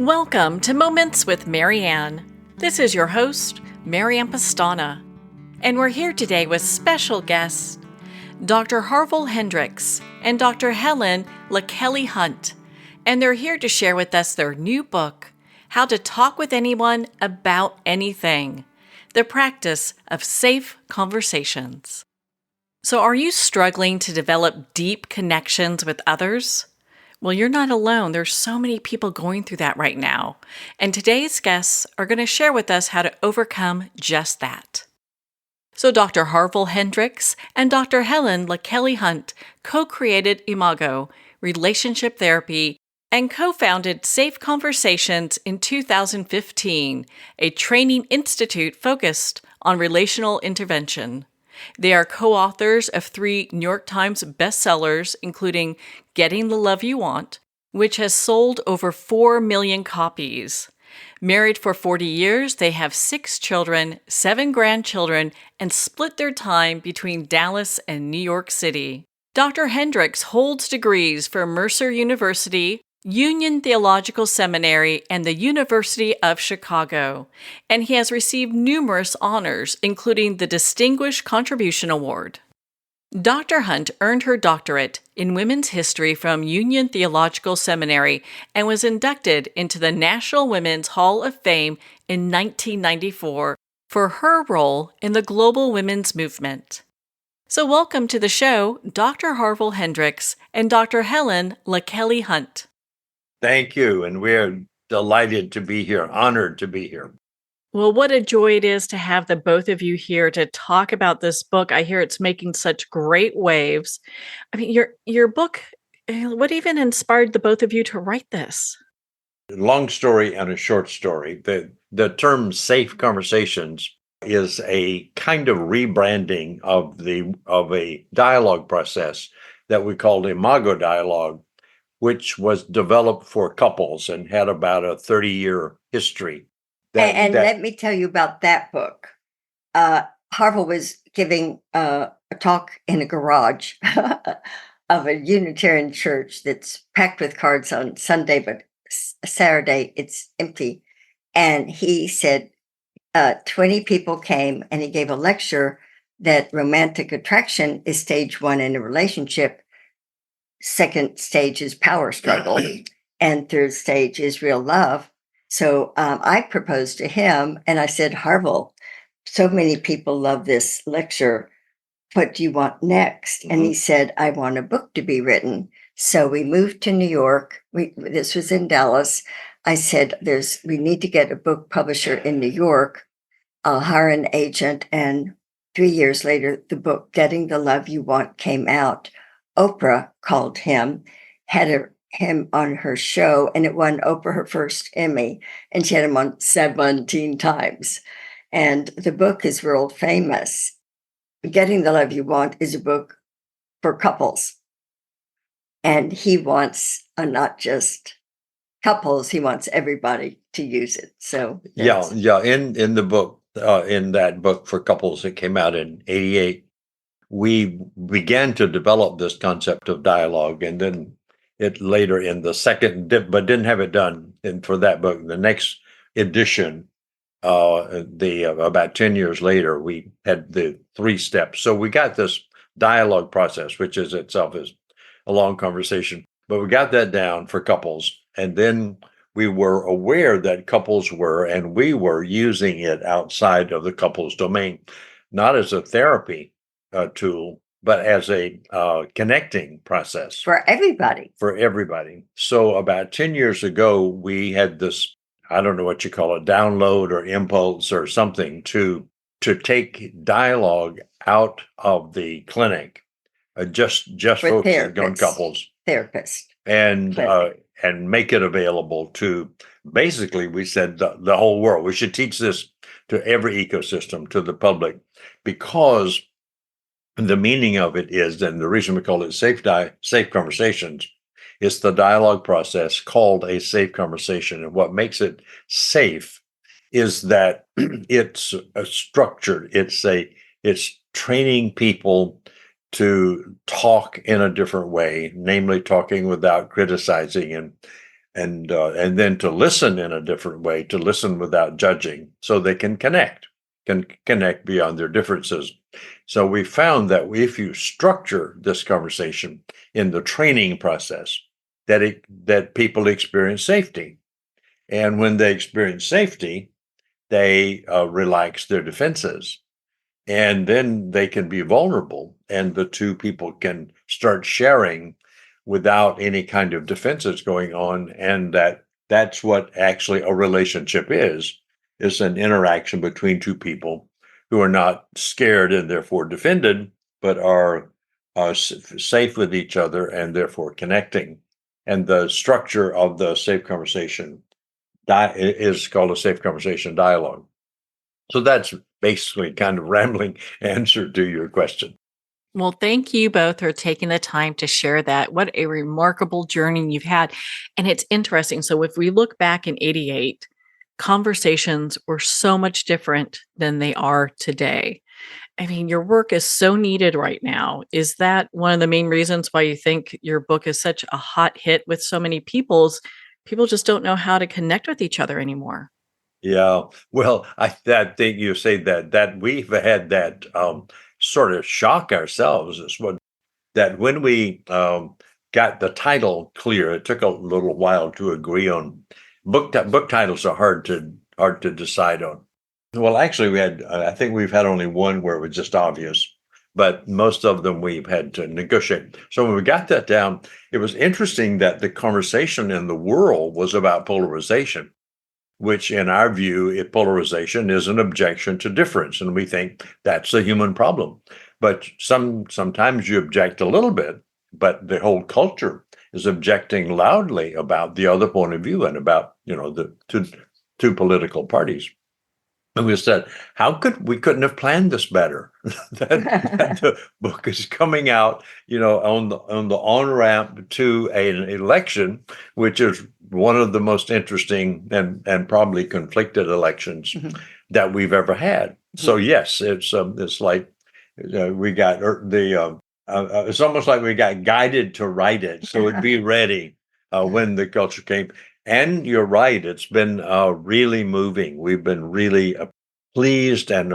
Welcome to Moments with Marianne. This is your host, Marianne Pastana, and we're here today with special guests, Dr. Harville Hendrix and Dr. Helen LaKelly Hunt, and they're here to share with us their new book, How to Talk with Anyone About Anything, the practice of safe conversations. So are you struggling to develop deep connections with others? Well, you're not alone. There's so many people going through that right now. And today's guests are going to share with us how to overcome just that. So Dr. Harville Hendrix and Dr. Helen LaKelly Hunt co-created Imago, Relationship Therapy, and co-founded Safe Conversations in 2015, a training institute focused on relational intervention. They are co-authors of 3 New York Times bestsellers, including Getting the Love You Want, which has sold over 4 million copies. Married for 40 years, they have 6 children, 7 grandchildren, and split their time between Dallas and New York City. Dr. Hendrix holds degrees from Mercer University, Union Theological Seminary, and the University of Chicago, and he has received numerous honors, including the Distinguished Contribution Award. Dr. Hunt earned her doctorate in women's history from Union Theological Seminary and was inducted into the National Women's Hall of Fame in 1994 for her role in the global women's movement. So welcome to the show, Dr. Harville Hendrix and Dr. Helen LaKelly Hunt. Thank you, and we're delighted to be here, honored to be here. Well, what a joy it is to have the both of you here to talk about this book. I hear it's making such great waves. I mean, your book, what even inspired the both of you to write this? Long story and a short story. The term safe conversations is a kind of rebranding of a dialogue process that we called Imago dialogue, which was developed for couples and had about a 30-year history. Let me tell you about that book. Harville was giving a talk in a garage of a Unitarian church that's packed with cards on Sunday, but Saturday it's empty. And he said 20 people came, and he gave a lecture that romantic attraction is stage 1 in a relationship. Second stage is power struggle, and third stage is real love. So I proposed to him, and I said, Harville, so many people love this lecture. What do you want next? Mm-hmm. And he said, I want a book to be written. So we moved to New York. This was in Dallas. I said, we need to get a book publisher in New York. I'll hire an agent. And 3 years later, the book, Getting the Love You Want, came out. Oprah called him, had him on her show, and it won Oprah her first Emmy, and she had him on 17 times. And the book is world famous. Getting the Love You Want is a book for couples. And he wants not just couples, he wants everybody to use it. So yeah. In the book, in that book for couples that came out in 1988, we began to develop this concept of dialogue, and then it later in the second, but didn't have it done. And for that book, the next edition, about 10 years later, we had the 3 steps. So we got this dialogue process, which is itself is a long conversation, but we got that down for couples. And then we were aware that couples were, and we were using it outside of the couples domain, not as a therapy tool, but as a connecting process. For everybody. So about 10 years ago, we had this, I don't know what you call it, download or impulse or something to take dialogue out of the clinic, just focusing on couples. Therapists. And make it available to, basically, we said the whole world. We should teach this to every ecosystem, to the public, because the meaning of it is, and the reason we call it safe conversations, is the dialogue process called a safe conversation. And what makes it safe is that it's structured. It's training people to talk in a different way, namely talking without criticizing and then to listen in a different way, to listen without judging, so they can connect beyond their differences. So we found that if you structure this conversation in the training process, that people experience safety, and when they experience safety, they relax their defenses, and then they can be vulnerable, and the two people can start sharing without any kind of defenses going on. And that's what actually a relationship is an interaction between two people who are not scared and therefore defended, but are safe with each other and therefore connecting. And the structure of the safe conversation is called a safe conversation dialogue. So that's basically kind of rambling answer to your question. Well, thank you both for taking the time to share that. What a remarkable journey you've had. And it's interesting. So, if we look back in 88, conversations were so much different than they are today. I mean, your work is so needed right now. Is that one of the main reasons why you think your book is such a hot hit with so many people just don't know how to connect with each other anymore? Yeah, well, I think you say that we've had that sort of shock ourselves is what that when we got the title clear, it took a little while to agree on book titles are hard to decide on. Well, actually, we had I think we've had only one where it was just obvious, but most of them we've had to negotiate. So when we got that down, it was interesting that the conversation in the world was about polarization, which in our view, polarization is an objection to difference. And we think that's a human problem. But sometimes you object a little bit, but the whole culture is objecting loudly about the other point of view and about, the two political parties. And we said, we couldn't have planned this better. that the book is coming out, on the on ramp to an election, which is one of the most interesting and probably conflicted elections that we've ever had. So yes, it's like we got it's almost like we got guided to write it, so it'd be ready when the culture came. And you're right; it's been really moving. We've been really pleased and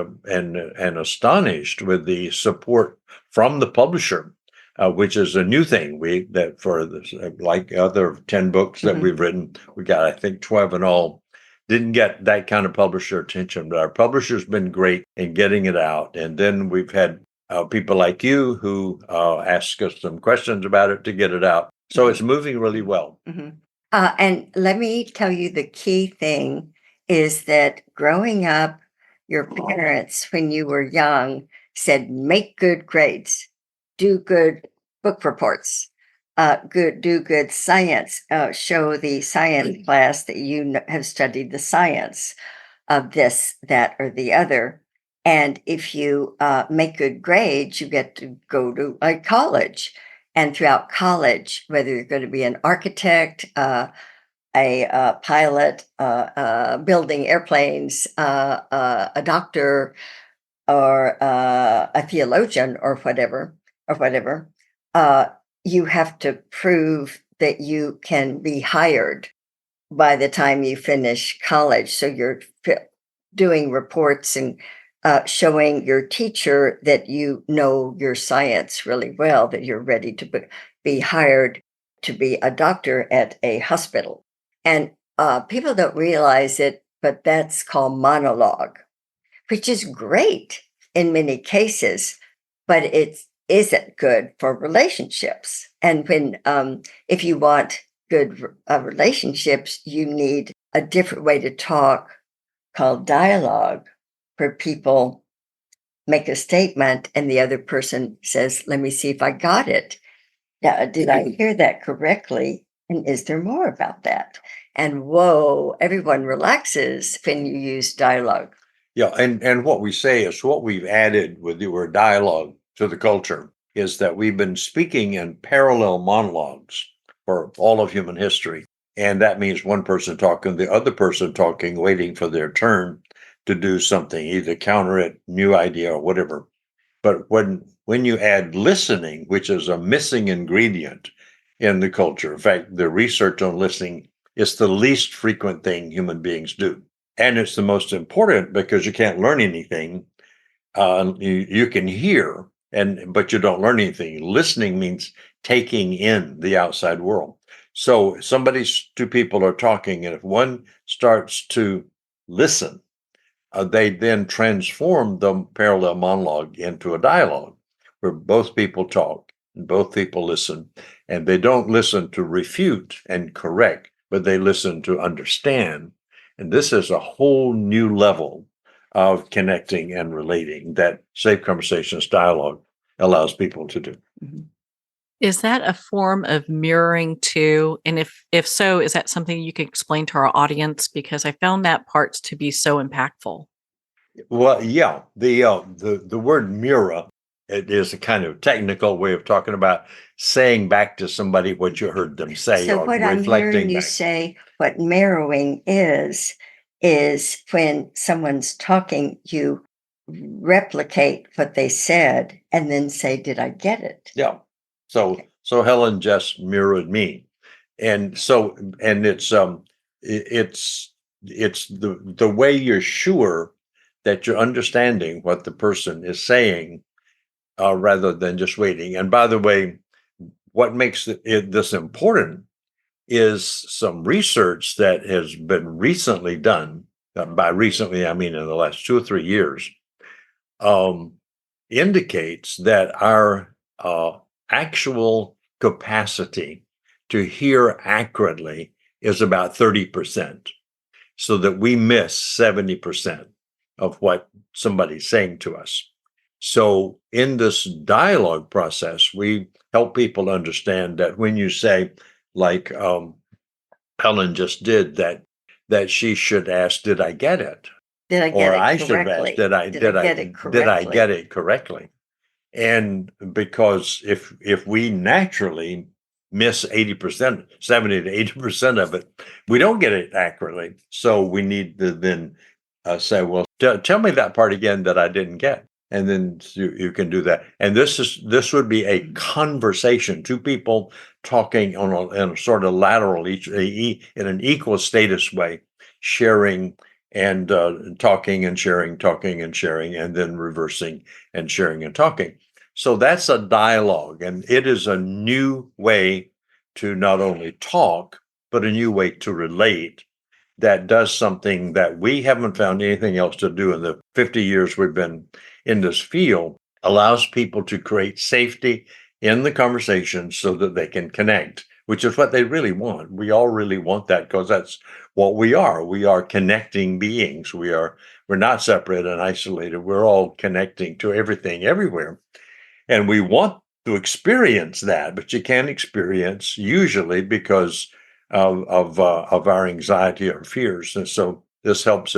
astonished with the support from the publisher, which is a new thing. That for this, like other 10 books that we've written, we got I think 12 in all. Didn't get that kind of publisher attention, but our publisher's been great in getting it out. And then we've had people like you who ask us some questions about it to get it out. So it's moving really well. And let me tell you, the key thing is that growing up, your parents, when you were young, said, make good grades, do good book reports, do good science, show the science class that you have studied the science of this, that, or the other. And if you make good grades, you get to go to a college. And throughout college, whether you're going to be an architect, a pilot, building airplanes, a doctor, or a theologian, or whatever, you have to prove that you can be hired by the time you finish college. So you're doing reports and showing your teacher that you know your science really well, that you're ready to be hired to be a doctor at a hospital. And people don't realize it, but that's called monologue, which is great in many cases, but it isn't good for relationships. And when if you want good relationships, you need a different way to talk called dialogue, where people make a statement and the other person says, let me see if I got it. Now, did I hear that correctly? And is there more about that? And whoa, everyone relaxes when you use dialogue. Yeah, and what we say is what we've added with the word dialogue to the culture is that we've been speaking in parallel monologues for all of human history. And that means one person talking, the other person talking, waiting for their turn to do something, either counter it, new idea, or whatever. But when you add listening, which is a missing ingredient in the culture, in fact, the research on listening It's the least frequent thing human beings do. And it's the most important because you can't learn anything. You can hear, but you don't learn anything. Listening means taking in the outside world. So two people are talking, and if one starts to listen, they then transform the parallel monologue into a dialogue where both people talk and both people listen, and they don't listen to refute and correct, but they listen to understand. And this is a whole new level of connecting and relating that safe conversations dialogue allows people to do. Mhm. Is that a form of mirroring too? And if so, is that something you can explain to our audience? Because I found that part to be so impactful. Well, yeah, the word mirror, it is a kind of technical way of talking about saying back to somebody what you heard them say So or what I'm hearing reflecting you back. say, what mirroring is when someone's talking, you replicate what they said and then say, "Did I get it?" Yeah. So Okay. so Helen just mirrored me. And so and it's the way you're sure that you're understanding what the person is saying rather than just waiting. And by the way, what makes this important is some research that has been recently done. By recently, I mean in the last 2 or 3 years, um, indicates that our actual capacity to hear accurately is about 30%, so that we miss 70% of what somebody's saying to us. So, in this dialogue process, we help people understand that when you say, like Helen just did, that she should ask, "Did I get it?" Did I get Or it I should have asked, correctly? Did I get it did I get correctly? it correctly? And because if we naturally miss 80%, 70 to 80% of it, we don't get it accurately. So we need to then say, well, tell me that part again that I didn't get. And then you can do that. And this would be a conversation, two people talking in a sort of lateral, in an equal status way, sharing and talking and sharing, and then reversing and sharing and talking. So that's a dialogue, and it is a new way to not only talk, but a new way to relate that does something that we haven't found anything else to do in the 50 years we've been in this field, allows people to create safety in the conversation so that they can connect, which is what they really want. We all really want that because that's what we are. We are connecting beings. We're not separate and isolated. We're all connecting to everything everywhere. And we want to experience that, but you can't experience usually because of our anxiety or fears. And so this helps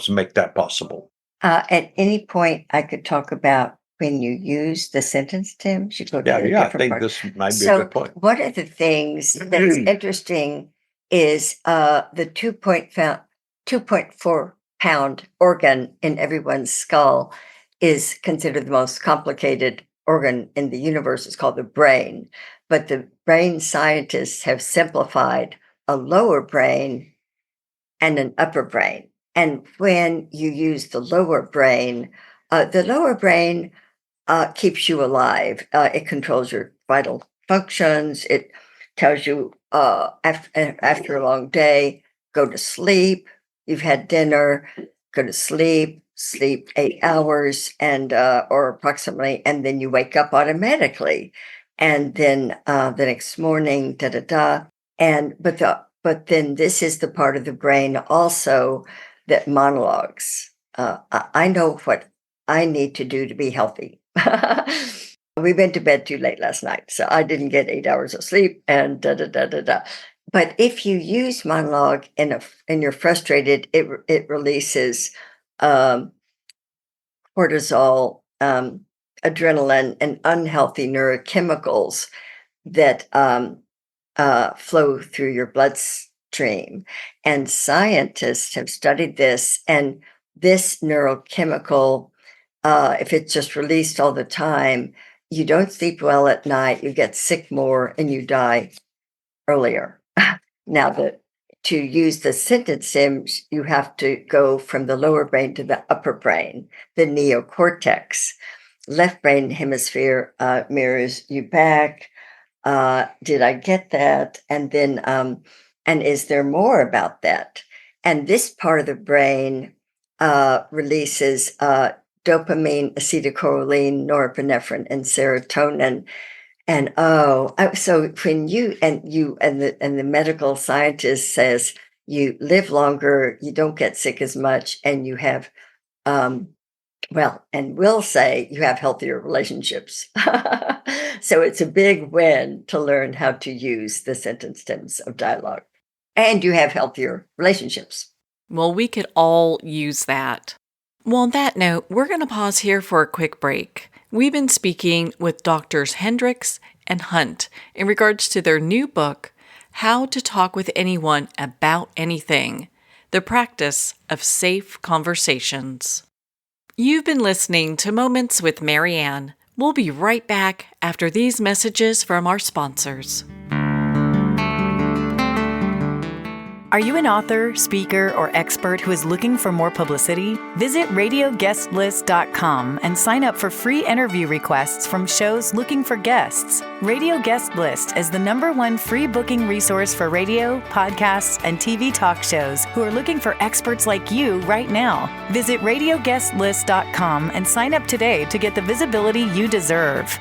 make that possible. At any point, I could talk about when you use the sentence, Tim, should go to Yeah, the yeah, I different think part. this might be a So good point. one of the things that's interesting is the 2.4 pound organ in everyone's skull is considered the most complicated organ in the universe. It's called the brain. But the brain scientists have simplified a lower brain and an upper brain. And when you use the lower brain keeps you alive. It controls your vital functions. It tells you after a long day, go to sleep. You've had dinner, go to sleep, sleep 8 hours and or approximately, and then you wake up automatically. And then the next morning, da da da. And but then this is the part of the brain also that monologues. I know what I need to do to be healthy. We went to bed too late last night, so I didn't get 8 hours of sleep and da da da da da. But if you use monologue and you're frustrated, it releases um, cortisol, adrenaline, and unhealthy neurochemicals that flow through your bloodstream. And scientists have studied this, and this neurochemical, if it's just released all the time, you don't sleep well at night, you get sick more, and you die earlier. Now, to use the sentence stems, you have to go from the lower brain to the upper brain, the neocortex. Left brain hemisphere mirrors you back. Did I get that? And then, and is there more about that? And this part of the brain releases dopamine, acetylcholine, norepinephrine, and serotonin. And so when you and the medical scientist says you live longer, you don't get sick as much, and you have and will say you have healthier relationships. So it's a big win to learn how to use the sentence stems of dialogue, and you have healthier relationships. Well, we could all use that. Well, on that note, we're going to pause here for a quick break. We've been speaking with Drs. Hendrix and Hunt in regards to their new book, How to Talk with Anyone About Anything, The Practice of Safe Conversations. You've been listening to Moments with Mary Ann. We'll be right back after these messages from our sponsors. Are you an author, speaker, or expert who is looking for more publicity? Visit radioguestlist.com and sign up for free interview requests from shows looking for guests. Radio Guest List is the #1 free booking resource for radio, podcasts, and TV talk shows who are looking for experts like you right now. Visit radioguestlist.com and sign up today to get the visibility you deserve.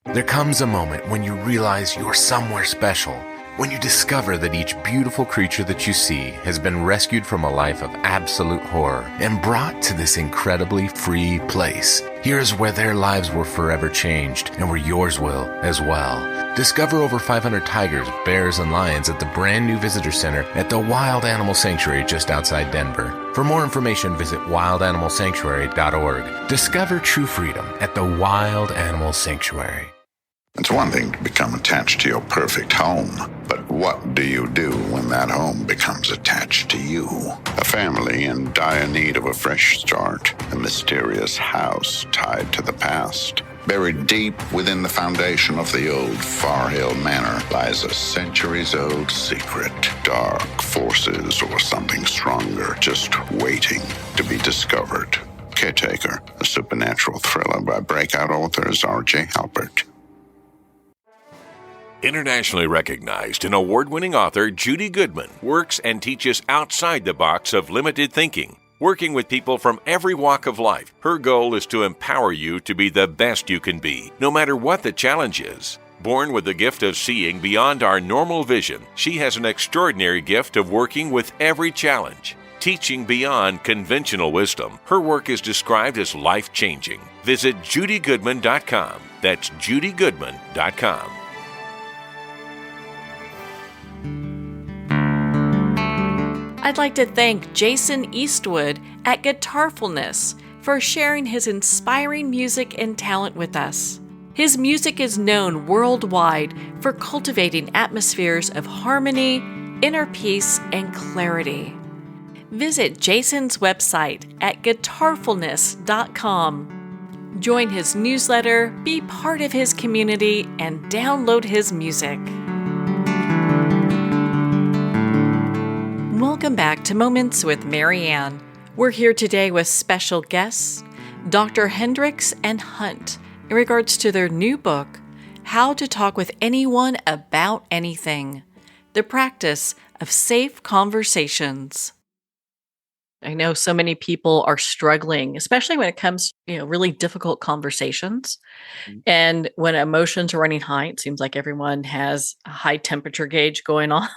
There comes a moment when you realize you're somewhere special. When you discover that each beautiful creature that you see has been rescued from a life of absolute horror and brought to this incredibly free place. Here's where their lives were forever changed and where yours will as well. Discover over 500 tigers, bears, and lions at the brand new visitor center at the Wild Animal Sanctuary just outside Denver. For more information, visit wildanimalsanctuary.org. Discover true freedom at the Wild Animal Sanctuary. It's one thing to become attached to your perfect home, but what do you do when that home becomes attached to you? A family in dire need of a fresh start, a mysterious house tied to the past. Buried deep within the foundation of the old Harville Manor lies a centuries-old secret. Dark forces or something stronger just waiting to be discovered. Caretaker, a supernatural thriller by breakout authors R.J. Halpert. Internationally recognized and award-winning author Judy Goodman works and teaches outside the box of limited thinking. Working with people from every walk of life, her goal is to empower you to be the best you can be, no matter what the challenge is. Born with the gift of seeing beyond our normal vision, she has an extraordinary gift of working with every challenge. Teaching beyond conventional wisdom, her work is described as life-changing. Visit judygoodman.com. That's judygoodman.com. I'd like to thank Jason Eastwood at Guitarfulness for sharing his inspiring music and talent with us. His music is known worldwide for cultivating atmospheres of harmony, inner peace, and clarity. Visit Jason's website at guitarfulness.com. Join his newsletter, be part of his community, and download his music. Welcome back to Moments with Mary Ann. We're here today with special guests, Dr. Hendrix and Hunt, in regards to their new book, How to Talk with Anyone About Anything, The Practice of Safe Conversations. I know so many people are struggling, especially when it comes to, really difficult conversations. And when emotions are running high, it seems like everyone has a high temperature gauge going on.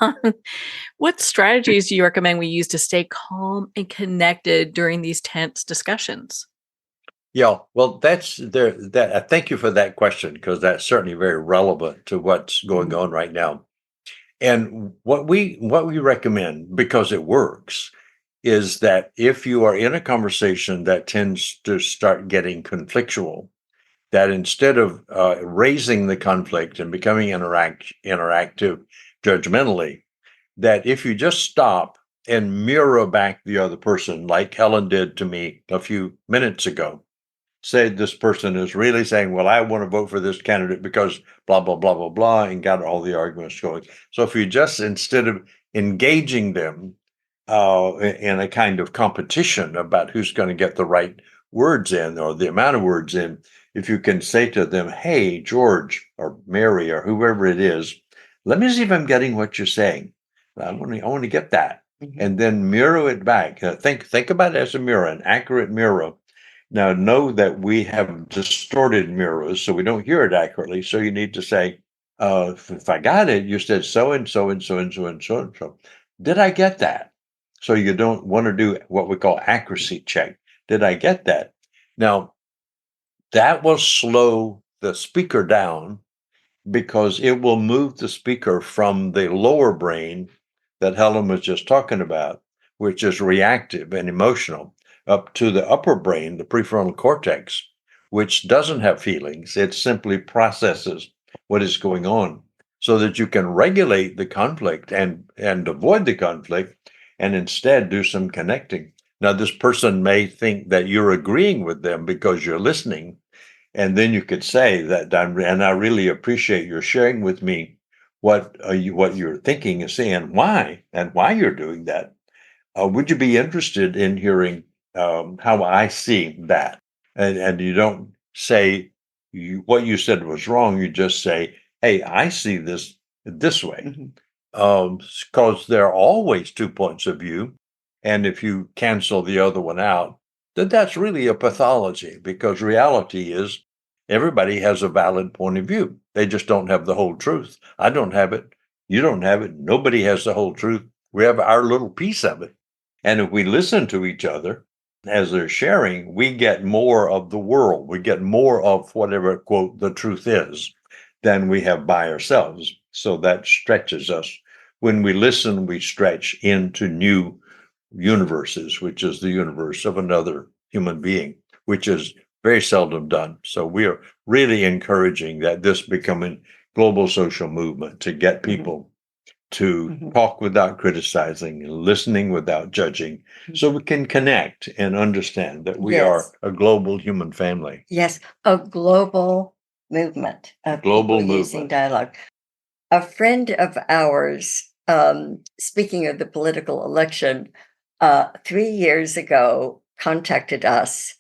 What strategies do you recommend we use to stay calm and connected during these tense discussions? Yeah, well, that's there. That thank you for that question, because that's certainly very relevant to what's going on right now. And what we recommend, because it works, is that if you are in a conversation that tends to start getting conflictual, that instead of raising the conflict and becoming interactive judgmentally, that if you just stop and mirror back the other person, like Helen did to me a few minutes ago, said this person is really saying, well, I want to vote for this candidate because blah, blah, blah, blah, blah, and got all the arguments going. So if you just, instead of engaging them in a kind of competition about who's going to get the right words in or the amount of words in. If you can say to them, hey, George or Mary or whoever it is, let me see if I'm getting what you're saying. I want to get that. And then mirror it back. Think about it as a mirror, an accurate mirror. Now, know that we have distorted mirrors, so we don't hear it accurately. So you need to say, if I got it, you said so and so and so and so and so and so. Did I get that? So you don't want to do what we call accuracy check. Did I get that? Now, that will slow the speaker down because it will move the speaker from the lower brain that Helen was just talking about, which is reactive and emotional, up to the upper brain, the prefrontal cortex, which doesn't have feelings. It simply processes what is going on so that you can regulate the conflict and avoid the conflict and instead do some connecting. Now, this person may think that you're agreeing with them because you're listening. And then you could say that, and I really appreciate your sharing with me what you're thinking and saying, why you're doing that. Would you be interested in hearing how I see that? And you don't say what you said was wrong. You just say, hey, I see this way. Because there are always two points of view. And if you cancel the other one out, then that's really a pathology, because reality is everybody has a valid point of view. They just don't have the whole truth. I don't have it. You don't have it. Nobody has the whole truth. We have our little piece of it. And if we listen to each other as they're sharing, we get more of the world. We get more of whatever, quote, the truth is than we have by ourselves. So that stretches us. When we listen, we stretch into new universes, which is the universe of another human being, which is very seldom done. So we are really encouraging that this become a global social movement to get people to talk without criticizing, listening without judging, so we can connect and understand that we are a global human family. Yes, a global movement of Global people using movement. dialogue. A friend of ours, speaking of the political election, 3 years ago contacted us,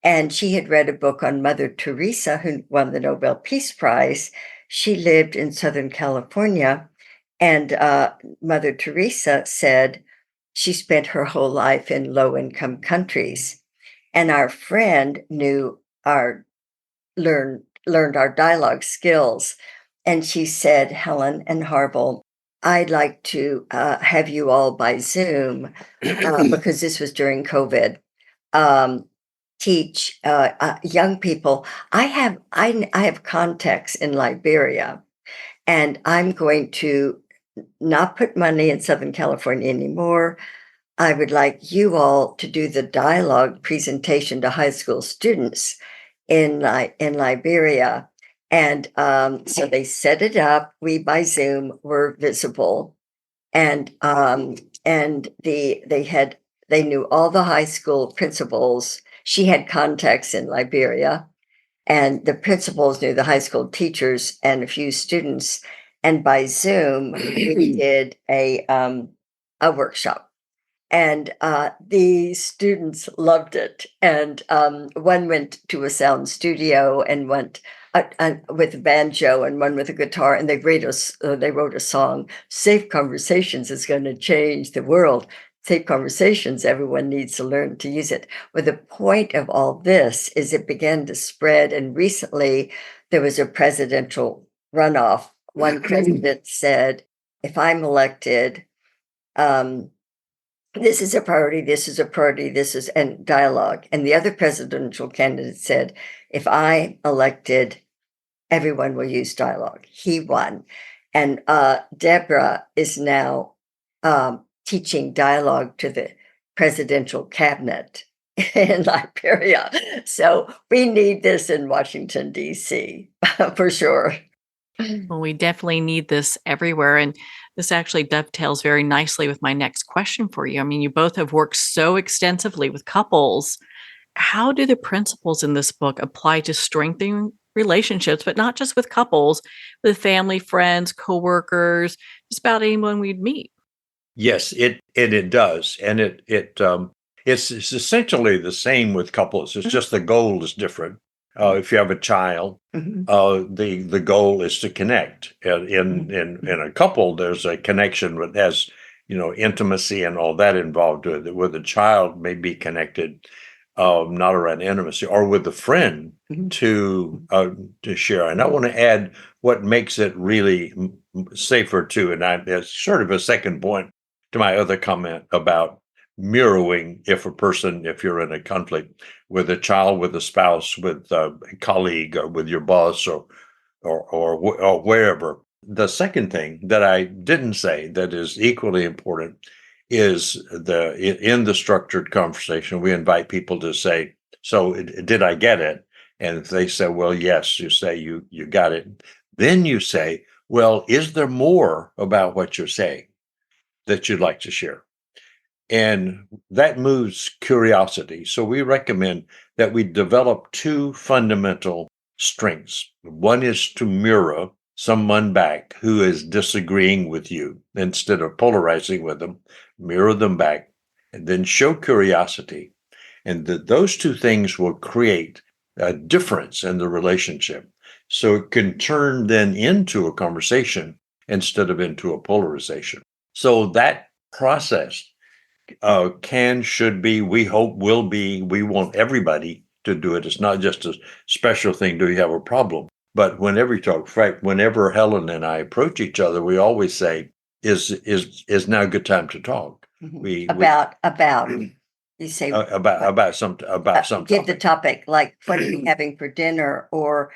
and she had read a book on Mother Teresa, who won the Nobel Peace Prize. She lived in Southern California, and Mother Teresa said she spent her whole life in low-income countries. And our friend learned our dialogue skills. And she said, Helen and Harville, I'd like to have you all by Zoom, because this was during COVID, teach young people. I have contacts in Liberia, and I'm going to not put money in Southern California anymore. I would like you all to do the dialogue presentation to high school students in Liberia. And so they set it up. We by Zoom were visible, and they knew all the high school principals. She had contacts in Liberia, and the principals knew the high school teachers and a few students. And by Zoom, we did a workshop. And the students loved it. And one went to a sound studio and went with a banjo, and one with a guitar. And they wrote a song. Safe Conversations is going to change the world. Safe Conversations, everyone needs to learn to use it. Well, the point of all this is it began to spread. And recently there was a presidential runoff. One president said, if I'm elected, this is a priority, this is a priority, and dialogue. And the other presidential candidate said, if I'm elected, everyone will use dialogue. He won. And Deborah is now teaching dialogue to the presidential cabinet in Liberia. So we need this in Washington, D.C., for sure. Well, we definitely need this everywhere. And this actually dovetails very nicely with my next question for you. I mean, you both have worked so extensively with couples. How do the principles in this book apply to strengthening relationships, but not just with couples, with family, friends, coworkers, just about anyone we'd meet? Yes, it does, and it's essentially the same with couples. It's just the goal is different. If you have a child, Mhm. the goal is to connect. In a couple, there's a connection that has intimacy and all that involved with it. With a child, may be connected, not around intimacy, or with a friend Mhm. to share. And I want to add what makes it really safer too. And it's sort of a second point to my other comment about mirroring. If you're in a conflict with a child, with a spouse, with a colleague, or with your boss, or wherever. The second thing that I didn't say that is equally important is in the structured conversation, we invite people to say, so did I get it? And if they say, well, yes, you say you got it. Then you say, well, is there more about what you're saying that you'd like to share? And that moves curiosity. So we recommend that we develop two fundamental strengths. One is to mirror someone back who is disagreeing with you. Instead of polarizing with them, mirror them back, and then show curiosity. And those two things will create a difference in the relationship. So it can turn then into a conversation instead of into a polarization. So that process should be, we hope will be, we want everybody to do it. It's not just a special thing, do you have a problem? But whenever you talk, in fact, whenever Helen and I approach each other, we always say, is now a good time to talk? Mhm. About you say About some give the topic. topic, like what are you having for dinner, or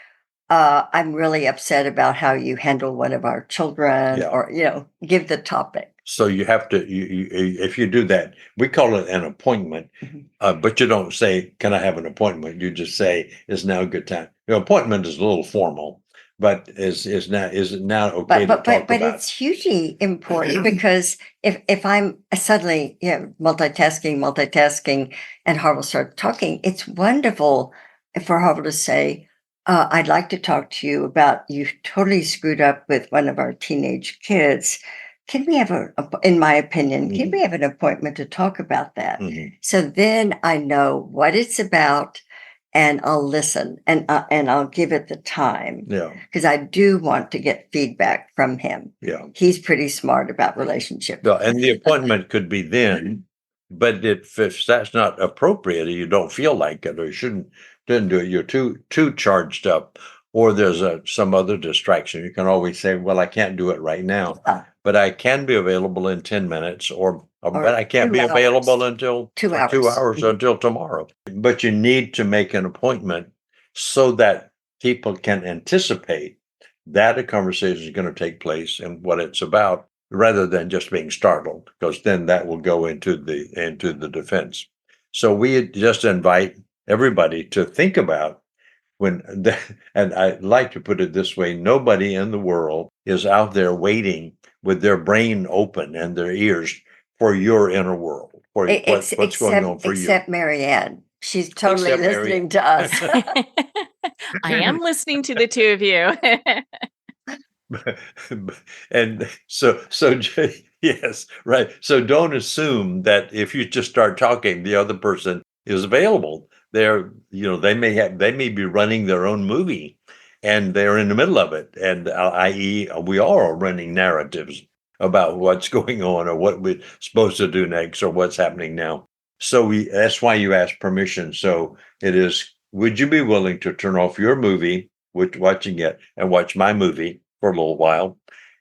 I'm really upset about how you handle one of our children, Yeah. or give the topic. So you have to, if you do that, we call it an appointment, Mhm. but you don't say, can I have an appointment? You just say, is now a good time? Appointment is a little formal, but is it now okay to talk But about? it's hugely important because if I'm suddenly multitasking, and Harville starts talking, it's wonderful for Harville to say, I'd like to talk to you about you totally screwed up with one of our teenage kids. Can we have in my opinion, can we have an appointment to talk about that? Mhm. So then I know what it's about, and I'll listen, and I'll give it the time, Yeah, because I do want to get feedback from him. yeah. He's pretty smart about relationships. No, and the appointment could be then, but if that's not appropriate, or you don't feel like it, or you didn't do it, you're too charged up, or there's some other distraction. You can always say, "Well, I can't do it right now, but I can be available in 10 minutes," or "But I can't 2 be hours. available until 2 for 2 hours. hours until tomorrow." But you need to make an appointment so that people can anticipate that a conversation is going to take place and what it's about, rather than just being startled, because then that will go into the defense. So we just invite everybody to think about and I like to put it this way: nobody in the world is out there waiting with their brain open and their ears for your inner world, for what's going on for you. Except Marianne. She's totally Except Mary. listening to us. I am listening to the two of you. And so yes, right. So don't assume that if you just start talking, the other person is available. They may be running their own movie, and they're in the middle of it. And i.e., we all are running narratives about what's going on, or what we're supposed to do next, or what's happening now. So that's why you ask permission. So it is, would you be willing to turn off your movie, watching it, and watch my movie for a little while,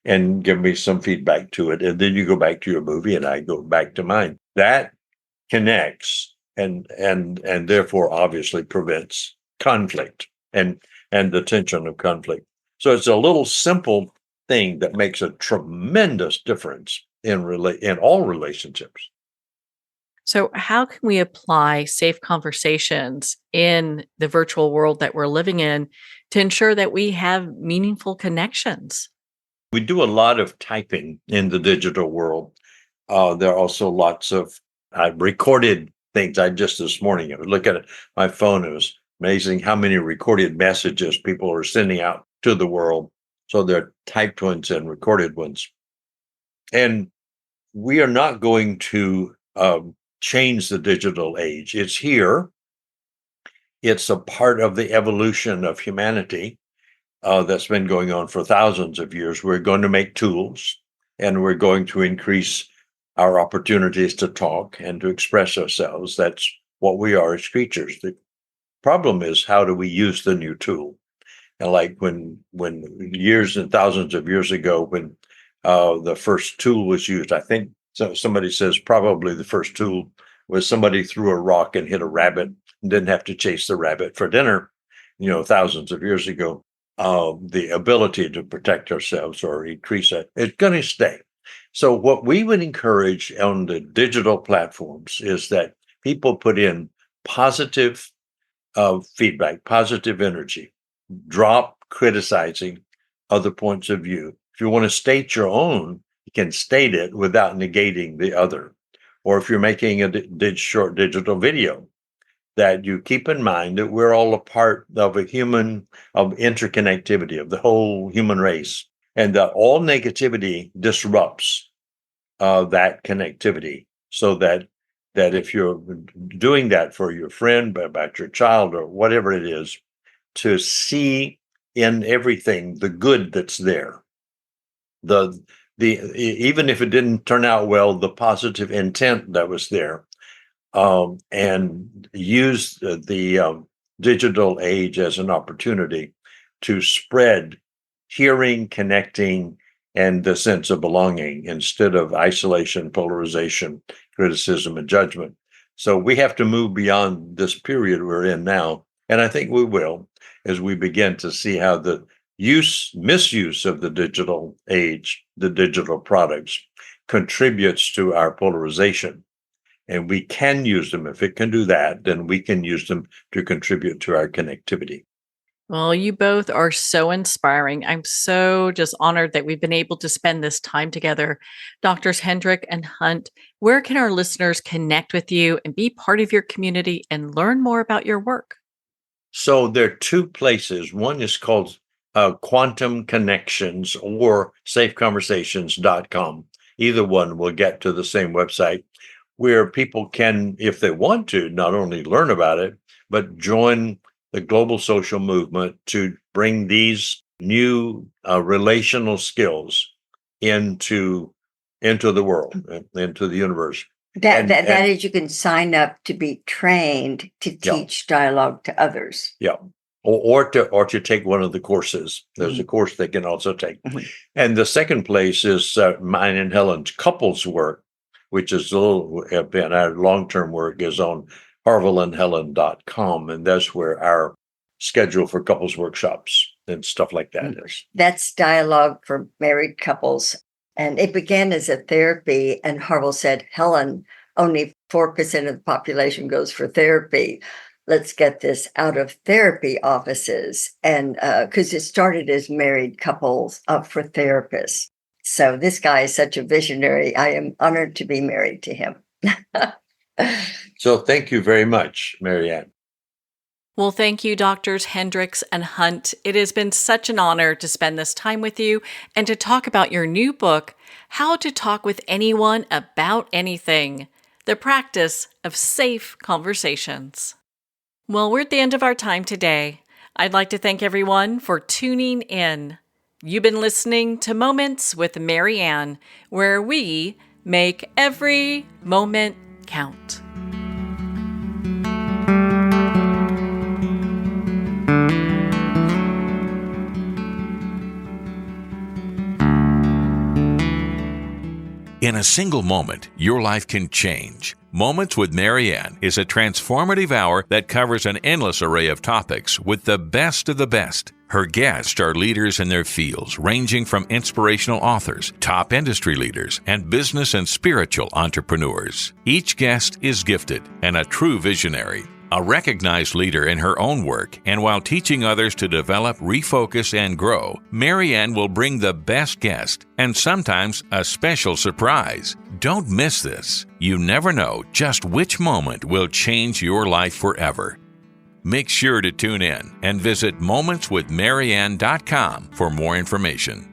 and give me some feedback to it, and then you go back to your movie and I go back to mine. That connects, and therefore obviously prevents conflict and the tension of conflict. So it's a little simple thing that makes a tremendous difference in all relationships. So, how can we apply safe conversations in the virtual world that we're living in to ensure that we have meaningful connections? We do a lot of typing in the digital world. There are also lots of recorded things. I just this morning, I was looking at my phone. It was amazing how many recorded messages people are sending out to the world. So there are typed ones and recorded ones. And we are not going to change the digital age. It's here. It's a part of the evolution of humanity that's been going on for thousands of years. We're going to make tools, and we're going to increase our opportunities to talk and to express ourselves. That's what we are as creatures. The problem is, how do we use the new tool? And like when years and thousands of years ago, when the first tool was used, I think somebody says probably the first tool was somebody threw a rock and hit a rabbit and didn't have to chase the rabbit for dinner, thousands of years ago. The ability to protect ourselves or increase it, it's going to stay. So what we would encourage on the digital platforms is that people put in positive feedback, positive energy, drop criticizing other points of view. If you want to state your own, you can state it without negating the other. Or if you're making a short digital video, that you keep in mind that we're all a part of of interconnectivity of the whole human race, and that all negativity disrupts that connectivity. So that if you're doing that for your friend, about your child, or whatever it is, to see in everything the good that's there, the even if it didn't turn out well, the positive intent that was there. And use the digital age as an opportunity to spread hearing, connecting, and the sense of belonging instead of isolation, polarization, criticism, and judgment. So we have to move beyond this period we're in now. And I think we will, as we begin to see how the misuse of the digital age, the digital products, contributes to our polarization. And we can use them. If it can do that, then we can use them to contribute to our connectivity. Well, you both are so inspiring. I'm so just honored that we've been able to spend this time together. Doctors Hendrix and Hunt, where can our listeners connect with you and be part of your community and learn more about your work? So there are two places. One is called Quantum Connections or safeconversations.com. Either one will get to the same website, where people can, if they want to, not only learn about it, but join the global social movement to bring these new relational skills into the world, into the universe. That is, you can sign up to be trained to teach dialogue to others. Yeah. Or to take one of the courses. There's a course they can also take. Mm-hmm. And the second place is mine and Helen's couples work, which is and our long-term work is on harvillandhelen.com. And that's where our schedule for couples workshops and stuff like that is. That's dialogue for married couples. And it began as a therapy. And Harville said, Helen, only 4% of the population goes for therapy. Let's get this out of therapy offices. And because it started as married couples for therapists. So this guy is such a visionary. I am honored to be married to him. So thank you very much, Marianne. Well, thank you, Doctors Hendrix and Hunt. It has been such an honor to spend this time with you and to talk about your new book, How to Talk with Anyone About Anything, The Practice of Safe Conversations. Well, we're at the end of our time today. I'd like to thank everyone for tuning in. You've been listening to Moments with Marianne, where we make every moment count. In a single moment, your life can change. Moments with Marianne is a transformative hour that covers an endless array of topics with the best of the best. Her guests are leaders in their fields, ranging from inspirational authors, top industry leaders, and business and spiritual entrepreneurs. Each guest is gifted and a true visionary, a recognized leader in her own work, and while teaching others to develop, refocus, and grow, Marianne will bring the best guest and sometimes a special surprise. Don't miss this. You never know just which moment will change your life forever. Make sure to tune in and visit momentswithmarianne.com for more information.